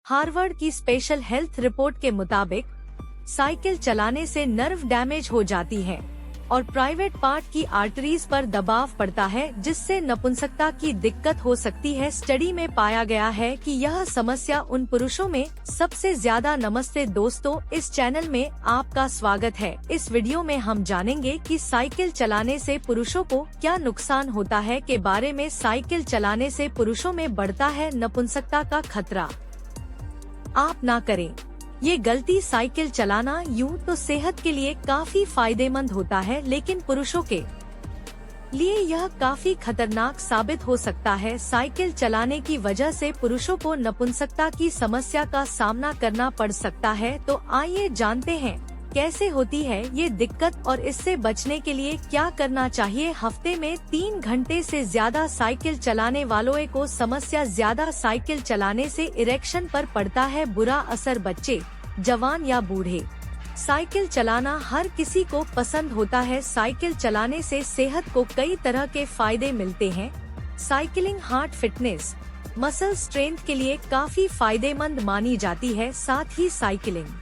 Harvard की special health report के मुताबिक साइकिल चलाने से नर्व डैमेज हो जाती है और प्राइवेट पार्ट की आर्टरीज पर दबाव पड़ता है, जिससे नपुंसकता की दिक्कत हो सकती है। स्टडी में पाया गया है कि यह समस्या उन पुरुषों में सबसे ज्यादा। नमस्ते दोस्तों, इस चैनल में आपका स्वागत है। इस वीडियो में हम जानेंगे कि साइकिल चलाने से पुरुषों को क्या नुकसान होता है के बारे में। साइकिल चलाने से पुरुषों में बढ़ता है नपुंसकता का खतरा। आप ना करें ये गलती। साइकिल चलाना यूं तो सेहत के लिए काफी फायदेमंद होता है, लेकिन पुरुषों के लिए यह काफी खतरनाक साबित हो सकता है। साइकिल चलाने की वजह से पुरुषों को नपुंसकता की समस्या का सामना करना पड़ सकता है। तो आइए जानते हैं कैसे होती है ये दिक्कत और इससे बचने के लिए क्या करना चाहिए। हफ्ते में 3 घंटे से ज्यादा साइकिल चलाने वालों को समस्या। ज्यादा साइकिल चलाने से इरेक्शन पर पड़ता है बुरा असर। बच्चे, जवान या बूढ़े, साइकिल चलाना हर किसी को पसंद होता है। साइकिल चलाने से सेहत को कई तरह के फायदे मिलते हैं। Cycling heart fitness, muscle strength के लिए काफी फायदेमंद मानी जाती है। साथ ही साइकिलिंग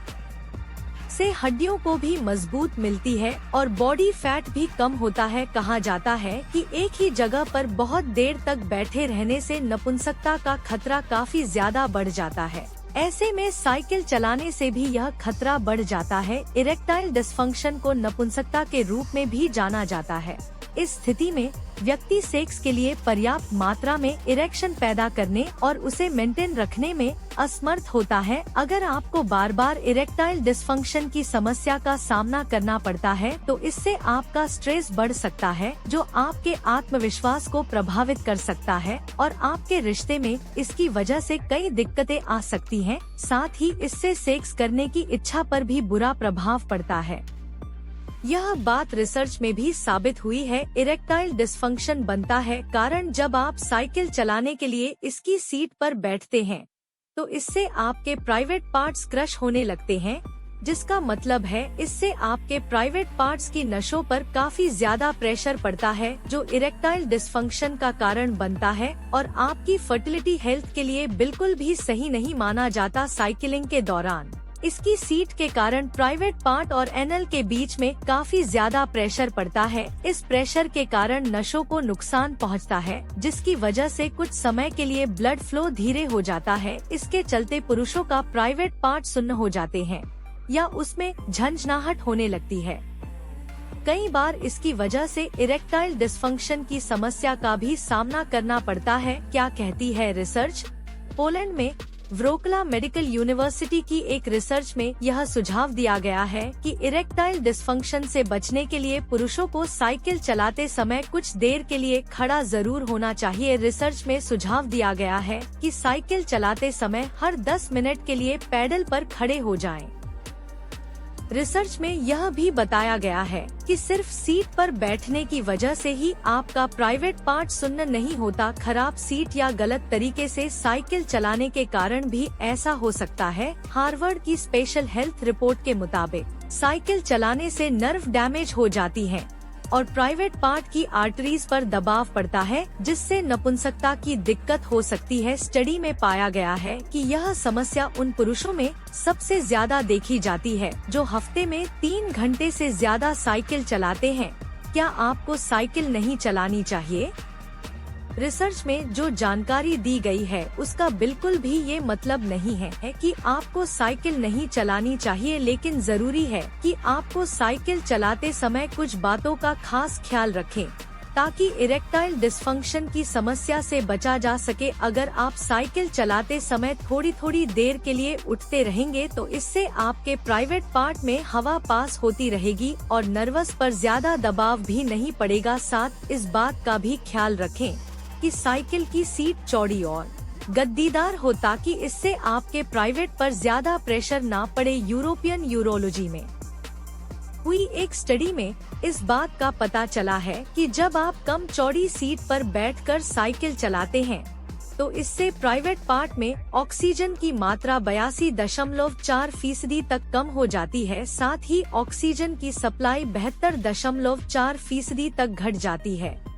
से हड्डियों को भी मजबूत मिलती है और बॉडी फैट भी कम होता है। कहा जाता है कि एक ही जगह पर बहुत देर तक बैठे रहने से नपुंसकता का खतरा काफी ज्यादा बढ़ जाता है। ऐसे में साइकिल चलाने से भी यह खतरा बढ़ जाता है। इरेक्टाइल डिसफंक्शन को नपुंसकता के रूप में भी जाना जाता है। इस स्थिति में व्यक्ति सेक्स के लिए पर्याप्त मात्रा में इरेक्शन पैदा करने और उसे मेंटेन रखने में असमर्थ होता है। अगर आपको बार बार इरेक्टाइल डिसफंक्शन की समस्या का सामना करना पड़ता है तो इससे आपका स्ट्रेस बढ़ सकता है, जो आपके आत्मविश्वास को प्रभावित कर सकता है और आपके रिश्ते में इसकी वजह से कई दिक्कतें आ सकती हैं। साथ ही इससे सेक्स करने की इच्छा पर भी बुरा प्रभाव पड़ता है। यह बात रिसर्च में भी साबित हुई है। इरेक्टाइल डिसफंक्शन बनता है कारण जब आप साइकिल चलाने के लिए इसकी सीट पर बैठते हैं तो इससे आपके प्राइवेट पार्ट्स क्रश होने लगते हैं, जिसका मतलब है इससे आपके प्राइवेट पार्ट्स की नसों पर काफी ज्यादा प्रेशर पड़ता है, जो इरेक्टाइल डिसफंक्शन का कारण बनता है और आपकी फर्टिलिटी हेल्थ के लिए बिल्कुल भी सही नहीं माना जाता। साइकिलिंग के दौरान इसकी सीट के कारण प्राइवेट पार्ट और एनल के बीच में काफी ज्यादा प्रेशर पड़ता है। इस प्रेशर के कारण नसों को नुकसान पहुंचता है, जिसकी वजह से कुछ समय के लिए ब्लड फ्लो धीरे हो जाता है। इसके चलते पुरुषों का प्राइवेट पार्ट सुन्न हो जाते हैं या उसमें झंझनाहट होने लगती है। कई बार इसकी वजह से इरेक्टाइल डिसफंक्शन की समस्या का भी सामना करना पड़ता है। क्या कहती है रिसर्च? पोलैंड में व्रोकला मेडिकल यूनिवर्सिटी की एक रिसर्च में यह सुझाव दिया गया है कि इरेक्टाइल डिसफंक्शन से बचने के लिए पुरुषों को साइकिल चलाते समय कुछ देर के लिए खड़ा जरूर होना चाहिए। रिसर्च में सुझाव दिया गया है कि साइकिल चलाते समय हर 10 मिनट के लिए पैडल पर खड़े हो जाएं। रिसर्च में यह भी बताया गया है कि सिर्फ सीट पर बैठने की वजह से ही आपका प्राइवेट पार्ट सुन्न नहीं होता। खराब सीट या गलत तरीके से साइकिल चलाने के कारण भी ऐसा हो सकता है। हार्वर्ड की स्पेशल हेल्थ रिपोर्ट के मुताबिक साइकिल चलाने से नर्व डैमेज हो जाती है और प्राइवेट पार्ट की आर्टरीज पर दबाव पड़ता है, जिससे नपुंसकता की दिक्कत हो सकती है। स्टडी में पाया गया है कि यह समस्या उन पुरुषों में सबसे ज्यादा देखी जाती है जो हफ्ते में 3 घंटे से ज्यादा साइकिल चलाते हैं। क्या आपको साइकिल नहीं चलानी चाहिए? रिसर्च में जो जानकारी दी गई है उसका बिल्कुल भी ये मतलब नहीं है कि आपको साइकिल नहीं चलानी चाहिए, लेकिन जरूरी है कि आपको साइकिल चलाते समय कुछ बातों का खास ख्याल रखें ताकि इरेक्टाइल डिसफंक्शन की समस्या से बचा जा सके। अगर आप साइकिल चलाते समय थोड़ी थोड़ी देर के लिए उठते रहेंगे तो इससे आपके प्राइवेट पार्ट में हवा पास होती रहेगी और नर्वस पर ज्यादा दबाव भी नहीं पड़ेगा। साथ इस बात का भी ख्याल रखें कि साइकिल की सीट चौड़ी और गद्दीदार हो ताकि इससे आपके प्राइवेट पर ज्यादा प्रेशर ना पड़े। यूरोपियन यूरोलॉजी में हुई एक स्टडी में इस बात का पता चला है कि जब आप कम चौड़ी सीट पर बैठकर साइकिल चलाते हैं तो इससे प्राइवेट पार्ट में ऑक्सीजन की मात्रा 82.4% तक कम हो जाती है। साथ ही ऑक्सीजन की सप्लाई 72.4% तक घट जाती है।